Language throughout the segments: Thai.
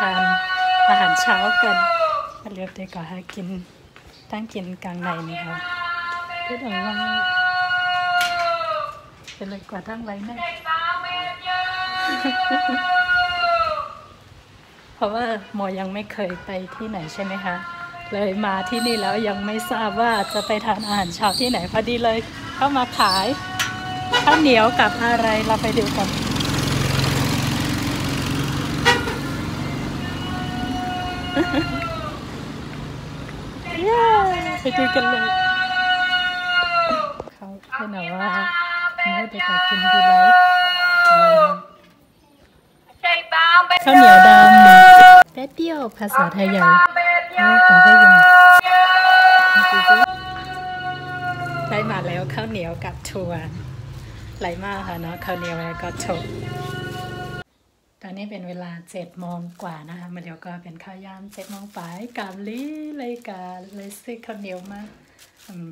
านอาหารเช้ากันมาเรียบได้ก่อนหากินตั้งกินกลางในนี่ค่ะก็หน่อยว่าเป็นเลยกว่าตั้งไรนะเพราะว่าหมอยังไม่เคยไปที่ไหนใช่ไหมคะเลยมาที่นี่แล้วยังไม่ทราบว่าจะไปทานอาหารเช้าที่ไหนพอดีเลยเข้ามาขายข้าวเหนียวกับอะไรเราไปดูกันไปดูกันเลยเขาให้หน่อยว่าไม่ได้ตัดกินดีไรข้าวเหนียวดำแป๊บเดียวภาษาไทยใหญ่ขอให้ยังได้มาแล้วข้าวเหนียวกับถั่วไหลมากค่ะเนาะข้าวเหนียวแล้วก็ถั่วตอนนี้เป็นเวลา7 โมงกว่านะคะมาเดี๋ยวก็เป็นข้าวยาม7 โมงปลายกับลีเลยกับเลยซื้อข้าวเหนียวมา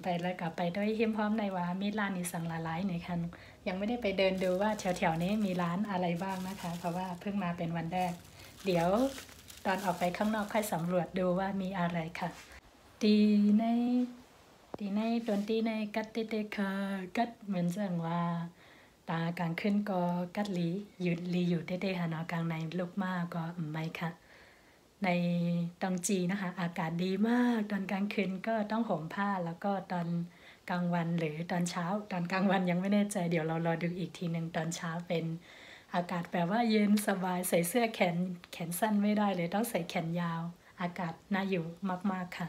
ไปแล้วก็ไปด้วยหิมพร้อมในว่ามีร้านนี้สั่งหลายๆในคันยังไม่ได้ไปเดินดูว่าแถวๆนี้มีร้านอะไรบ้างนะคะเพราะว่าเพิ่งมาเป็นวันแรกเดี๋ยวตอนออกไปข้างนอกค่อยสำรวจดูว่ามีอะไรค่ะดีในดนตรีในกัดเตค่ะกัดเหมือนเสียงว่าตาการขึ้นก็กัดลีอยู่เด้ๆค่ะเนาะกลางในลูกมากก็ไม่ค่ะในตองจีนะคะอากาศดีมากตอนกลางคืนก็ต้องห่มผ้าแล้วก็ตอนกลางวันหรือตอนเช้าตอนกลางวันยังไม่แน่ใจเดี๋ยวเรารอดูอีกทีหนึ่งตอนเช้าเป็นอากาศแบบว่าเย็นสบายใส่เสื้อแขนสั้นไม่ได้เลยต้องใส่แขนยาวอากาศน่าอยู่มากๆค่ะ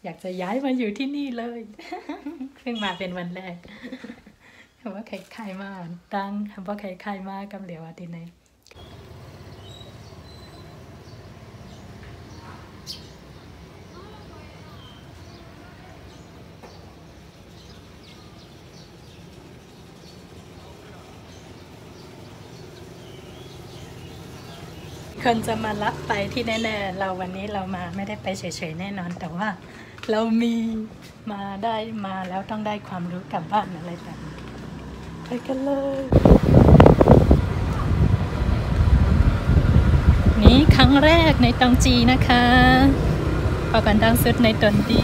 อยากจะย้ายมาอยู่ที่นี่เลยเพิ่งมาเป็นวันแรกคำว่าใครๆมาตั้งคำว่าใครๆมากำเหลียวที่ไหนคนจะมารับไปที่แน่ๆเราวันนี้เรามาไม่ได้ไปเฉยๆแน่นอนแต่ว่าเรามีมาแล้วต้องได้ความรู้กลับบ้านอะไรแบบนี้ไปกันเลยนี่ครั้งแรกในตองจีนะคะพอกันดังสุดในตนดี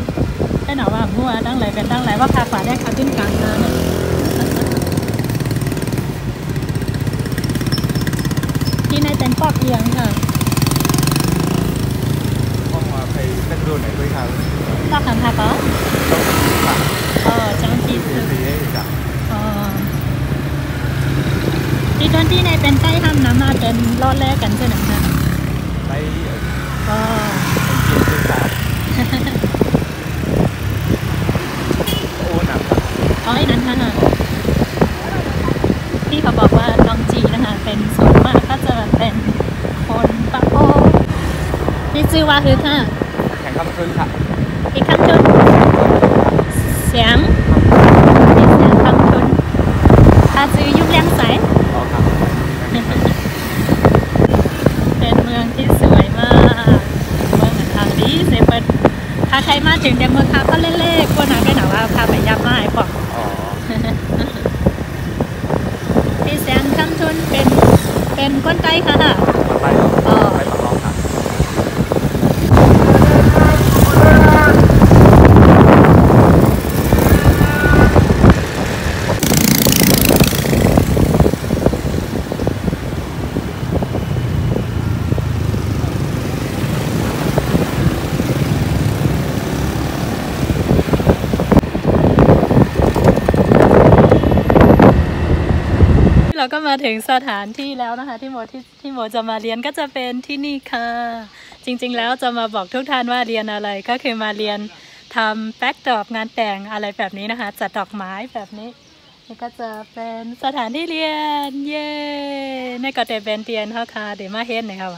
แค่หนาว่าหัวดังไหลเป็นดังไหลว่าคาฝาได้คาขึ้นกลางเลยที่ในเป็นปอกเอียงค่ะห้องมาไปเล่นดูไหนด้วยครับปอกคำค่ะก็จังจีสุดที่ตอนที่ในเป็นใต้ห้ามน้ำมาเป็นรอดแรกกันใช่ไหมคะไปโอ้หนักครับไอ้นั้นค่ะที่เขาบอกว่าตองจีนะคะเป็นส่วนมากก็จะเป็นคนปะโอนี่ชื่อว่าคือค่ะแข่งคำคืนค่ะอีกคำคืนเสียงคำคืนอาจือยุบเลี้ยงใสเป็นเมืองที่สวยมากเมืองทางดีเซเปิลถ้าใครมาถึงในเมืองคาก็เล่ๆก็หนาได้หนาว่าพาไปยับไม้ปอกที่เสียงคำทุนเป็นคนไทยค่ะไปปักล้อค่ะเราก็มาถึงสถานที่แล้วนะคะที่โมจะมาเรียนก็จะเป็นที่นี่ค่ะจริงๆแล้วจะมาบอกทุกท่านว่าเรียนอะไรก็คือมาเรียนทำแบ็กดรอปงานแต่งอะไรแบบนี้นะคะจัดดอกไม้แบบนี้นี่ก็จะเป็นสถานที่เรียนเย่ในก็จะเป็นเตียนเขาค่ะเดี๋ยวมาเห็นหน่อยค่ะ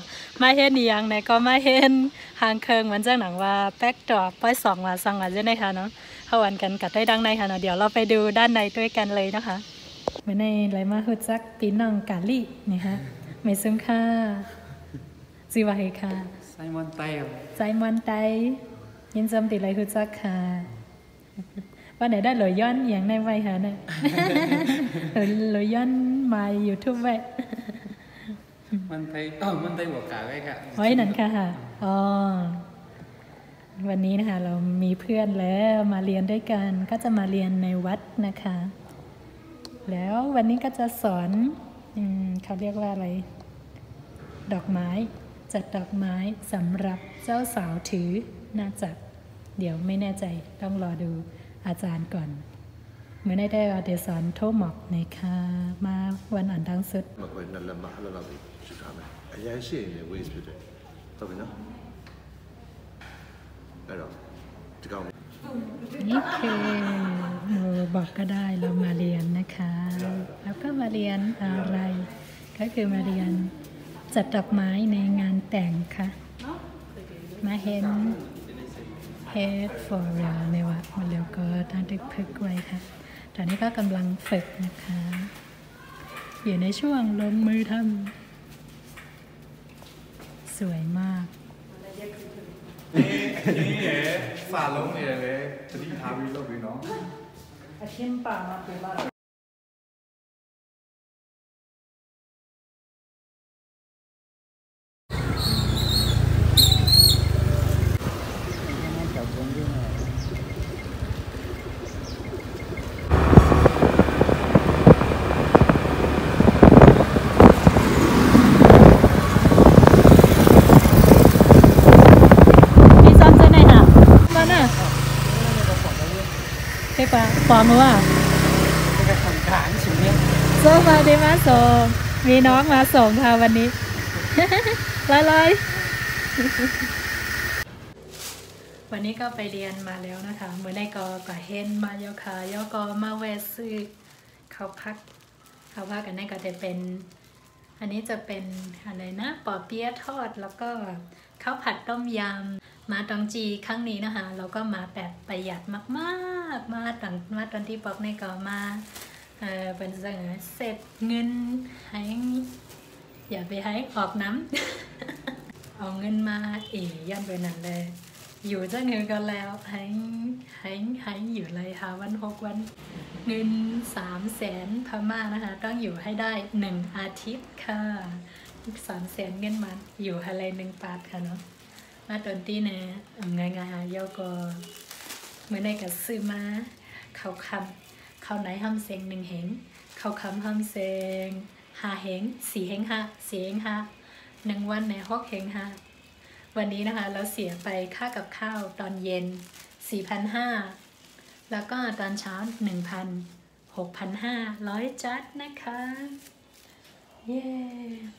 มาเห็นอย่างไหนก็มาเห็นหางเคิงเหมือนเจ้าหนังว่าแบ็กดรอปป้อย2 ว่าสั่งว่าจะได้ค่ะเนาะเขาวันกันกัดได้ดังในค่ะเนาะเดี๋ยวเราไปดูด้านในด้วยกันเลยนะคะเมื่อในไหลมาหุดจักปีน้องกาลี่นี่ฮะไม่ซึ้งค่ะจีวาเฮค่ะไซมอนไตยินจำติไหลหุดจักค่ะวันไหนได้เลยย้อนอย่างในไว้ฮะเนี่ยเลยย้อนมา YouTube ไว้ มันไทยมันไทยหัวกาไว้ค่ะ ไว้นั่นค่ะอ๋อวันนี้นะคะเรามีเพื่อนแล้วมาเรียนด้วยกันก็จะมาเรียนในวัดนะคะ แล้ววันนี้ก็จะสอนเขาเรียกว่าอะไรดอกไม้จัดดอกไม้สำหรับเจ้าสาวถือน่าจะเดี๋ยวไม่แน่ใจต้องรอดูอาจารย์ก่อนเมื่อได้เดี๋ยวสอนโทหมอกนะคะมาวันอ่านทั้งสุด မကွယ်နဲ့လက်မအဲ့လိုပဲရှိထားမယ်အရင်ရှိရင်လည်း waste ဖြစ်တယ်ဟုတ်ပြီနော်အဲ့တော့ဒီကောင် นี่คือบอกก็ได้เรามาเรียนนะคะ แล้วก็มาเรียนอะไร ก็คือมาเรียนจัดดอกไม้ในงานแต่งค่ะ มาเห็น Head for real ในวัดมาแล้วก็ตั้งแต่พึกไว้ค่ะ ตอนนี้ก็กำลังฝึกนะคะ อยู่ในช่วงลงมือทำสวยมาก ฝาลงเนี่ยเลยจะที่ทาวิโรบิน้อง อาทิมป่ามาเป็นว่าใช่ปะฟอร์มว่าเป็นคนขางฉิมเนี่ยโซมาเดมาส่งมีน้องมาส่งค่ะวันนี้ ลอยวันนี้ก็ไปเรียนมาแล้วนะคะเมื่อได้ก็เห็นมาโยคะโยก็มาแวะซื้อเขาพักกันได้ก็จะเป็นอันนี้จะเป็นอะไรนะปอเปี๊ยะทอดแล้วก็ข้าวผัดต้มยำมาตองจีครั้งนี้นะคะเราก็มาแบบประหยัดมากๆมาตอนที่บอกในก็มาเป็นเสร็จเงินให้อย่าไปให้ออกน้ำ เอาเงินมายันไปนั่นเลยอยู่จะเงินกันแล้วให้อยู่เลยค่ะวัน6 วันเงิน300,000 พม่านะคะต้องอยู่ให้ได้1 อาทิตย์ค่ะ300,000เงินมันอยู่อะไร1 บาทค่ะเนาะมาตอนที่นะง่ายๆเยาก็เมื่อในกับซื้อมาเขาไหนห้ำเซง1 เหงเขาคำห้ำเซง5 เหง4 เหง5 4 เหง5 1 วันใน6 เหง5วันนี้นะคะเราเสียไปค่ากับข้าวตอนเย็น 4,500 แล้วก็ตอนเช้า 6,500 จัดนะคะเย้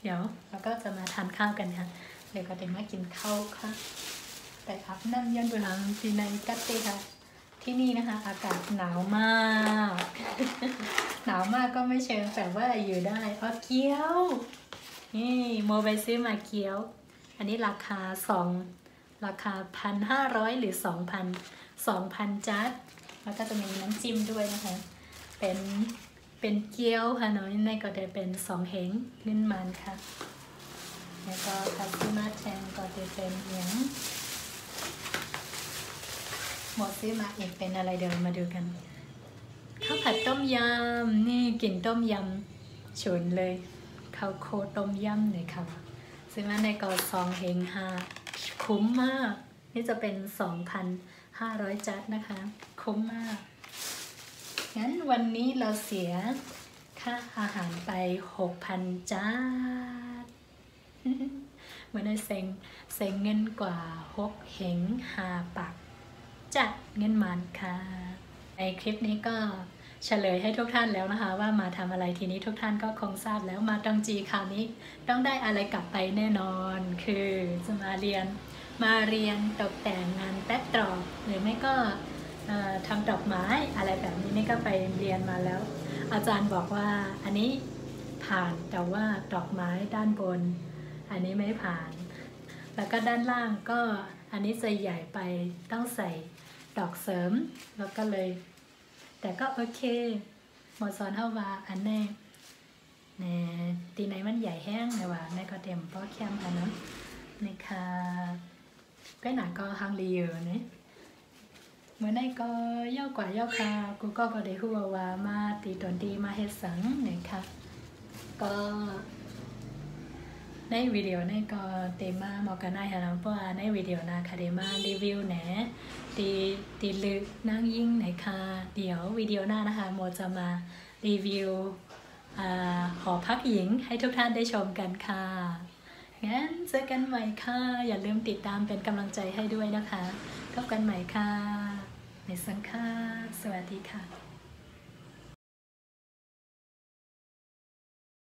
เดี๋ยวเราก็จะมาทานข้าวกันค่ะเดี๋ยวก็จะมากินข้าวค่ะแต่อาบน้ำยันบุหางที่ในกัตเต้ค่ะที่นี่นะคะอากาศหนาวมาก หนาวมากก็ไม่เชิงแต่ว่าอยู่ได้เกี๊ยวนี่โมไปซื้อมาเกี๊ยวอันนี้ราคา 1,500 หรือ 2,000 จัดแล้วก็จะมีน้ำจิ้มด้วยนะคะเป็นเกี๊ยวค่ะเนาะในก็จะเป็น2 เหงเน้นมันค่ะแล้วก็คาซิมาแทงก็จะเป็นอย่างหมดซื้อมาอีกเป็นอะไรเดี๋ยวมาดูกันข้าวผัดต้มยำนี่กลิ่นต้มยำฉุนเลยข้าวโคต้มยำเลยค่ะซื้อมาในกอ2 เหง5คุ้มมากนี่จะเป็น 2,500 จัดนะคะคุ้มมากงั้นวันนี้เราเสียค่าอาหารไป 6,000 จัดเหมือนในเซ็งเงินกว่า6 เหง5 ปักจัดเงินมันค่ะในคลิปนี้ก็เฉลยให้ทุกท่านแล้วนะคะว่ามาทำอะไรทีนี้ทุกท่านก็คงทราบแล้วมาตองจีคราวนี้ต้องได้อะไรกลับไปแน่นอนคือจะมาเรียนตกแต่งงานแป๊บตรอกหรือไม่ก็ทำดอกไม้อะไรแบบนี้นี่ก็ไปเรียนมาแล้วอาจารย์บอกว่าอันนี้ผ่านแต่ว่าดอกไม้ด้านบนอันนี้ไม่ผ่านแล้วก็ด้านล่างก็อันนี้จะใหญ่ไปต้องใส่ดอกเสริมแล้วก็เลยแต่ก็โอเคหมอสอนเอาว่าอันแน่ตีไหนมันใหญ่แห้งเลยว่าในก็เต็มเพราะแคมอันนั้นนะคะก็หนาก็ฮังรีเยอะเนี่ยเมื่อในก็ย่อกว่าย่อคากูก็ได้หัวว่ามาตีตนดีมาเฮ็ดสังเนี่ยค่ะก็ ในวิดีโอนี้ก็เตมาหมอกกันได้ค่ะเพราะว่าในวิดีโอนะค่ะเตมารีวิวแหนตีลึกนั่งยิ่งไหนค่ะเดี๋ยววิดีโอหน้านะคะโมจะมารีวิวหอพักหญิงให้ทุกท่านได้ชมกันค่ะงั้นเจอกันใหม่ค่ะอย่าลืมติดตามเป็นกำลังใจให้ด้วยนะคะพบกันใหม่ค่ะในสังค่ะสวัสดีค่ะ